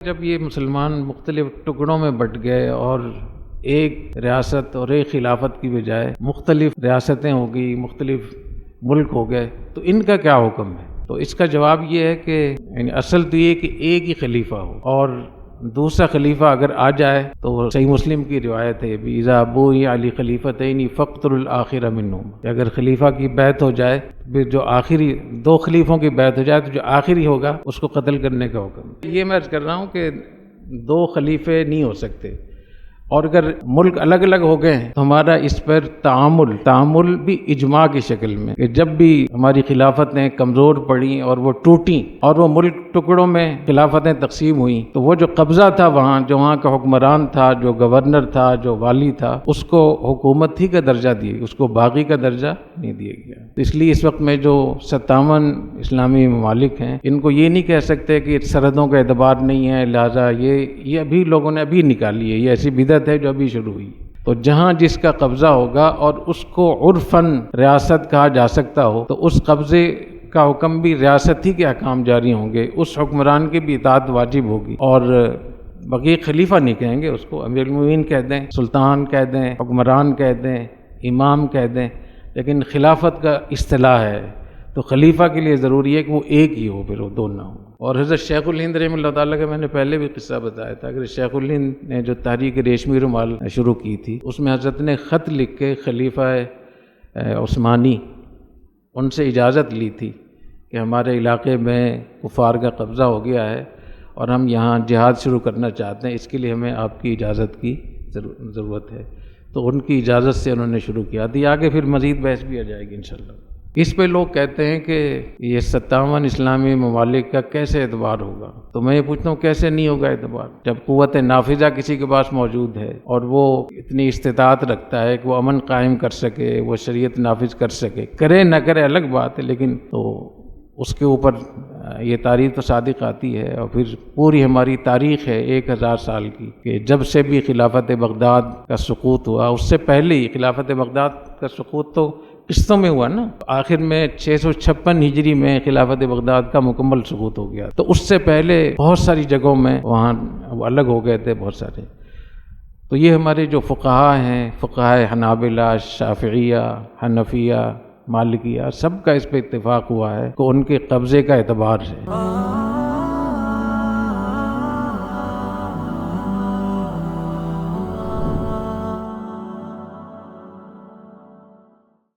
جب یہ مسلمان مختلف ٹکڑوں میں بٹ گئے اور ایک ریاست اور ایک خلافت کی بجائے مختلف ریاستیں ہو گئی، مختلف ملک ہو گئے، تو ان کا کیا حکم ہے؟ تو اس کا جواب یہ ہے کہ اصل تو یہ کہ ایک ہی خلیفہ ہو، اور دوسرا خلیفہ اگر آ جائے تو صحیح مسلم کی روایت ہے اذا بوئی علی خلیفتین فاقتلوا الآخر منہم، کہ اگر خلیفہ کی بیعت ہو جائے پھر جو آخری دو خلیفوں کی بیعت ہو جائے تو جو آخری ہوگا اس کو قتل کرنے کا حکم۔ یہ میں عرض کر رہا ہوں کہ دو خلیفے نہیں ہو سکتے، اور اگر ملک الگ الگ ہو گئے ہیں تو ہمارا اس پر تعامل بھی اجماع کی شکل میں، کہ جب بھی ہماری خلافتیں کمزور پڑیں اور وہ ٹوٹیں اور وہ ملک ٹکڑوں میں خلافتیں تقسیم ہوئیں، تو وہ جو قبضہ تھا وہاں کا حکمران تھا، جو گورنر تھا، جو والی تھا، اس کو حکومت ہی کا درجہ دیا، اس کو باغی کا درجہ نہیں دیا گیا۔ اس لیے اس وقت میں جو 57 اسلامی ممالک ہیں، ان کو یہ نہیں کہہ سکتے کہ سرحدوں کا اعتبار نہیں ہے، لہٰذا یہ ابھی لوگوں نے ابھی نکالی ہے، یہ ایسی بدعت ہے جو ابھی شروع ہوئی۔ تو جہاں جس کا قبضہ ہوگا اور اس کو عرفاً ریاست کہا جا سکتا ہو، تو اس قبضے کا حکم بھی ریاست ہی کے احکام جاری ہوں گے، اس حکمران کی بھی اطاعت واجب ہوگی، اور بقیہ خلیفہ نہیں کہیں گے، اس کو امیر المومنین کہہ دیں، سلطان کہہ دیں، حکمران کہہ دیں، امام کہہ دیں، لیکن خلافت کا اصطلاح ہے، تو خلیفہ کے لیے ضروری ہے کہ وہ ایک ہی ہو، پھر وہ دو نہ ہو۔ اور حضرت شیخ الہند رحمہ اللہ تعالیٰ کا میں نے پہلے بھی قصہ بتایا تھا کہ شیخ الہند نے جو تحریک ریشمی رومال شروع کی تھی، اس میں حضرت نے خط لکھ کے خلیفہ عثمانی ان سے اجازت لی تھی کہ ہمارے علاقے میں کفار کا قبضہ ہو گیا ہے اور ہم یہاں جہاد شروع کرنا چاہتے ہیں، اس کے لیے ہمیں آپ کی اجازت کی ضرورت ہے۔ تو ان کی اجازت سے انہوں نے شروع کیا تھی، آگے پھر مزید بحث بھی آ جائے گی انشاءاللہ۔ اس پہ لوگ کہتے ہیں کہ یہ 57 اسلامی ممالک کا کیسے اعتبار ہوگا؟ تو میں یہ پوچھتا ہوں کیسے نہیں ہوگا اعتبار؟ جب قوت نافذہ کسی کے پاس موجود ہے اور وہ اتنی استطاعت رکھتا ہے کہ وہ امن قائم کر سکے، وہ شریعت نافذ کر سکے، کرے نہ کرے الگ بات ہے، لیکن تو اس کے اوپر یہ تاریخ تو صادق آتی ہے، اور پھر پوری ہماری تاریخ ہے 1000 سال کی، کہ جب سے بھی خلافت بغداد کا سقوط ہوا، اس سے پہلے ہی خلافت بغداد کا سقوط تو قسطوں میں ہوا نا، آخر میں 656 ہجری میں خلافت بغداد کا مکمل سقوط ہو گیا، تو اس سے پہلے بہت ساری جگہوں میں وہاں الگ ہو گئے تھے بہت سارے۔ تو یہ ہمارے جو فقہاء ہیں، فقہاء حنابلہ، شافعیہ، حنفیہ، مالکیہ، سب کا اس پہ اتفاق ہوا ہے کہ ان کے قبضے کا اعتبار ہے۔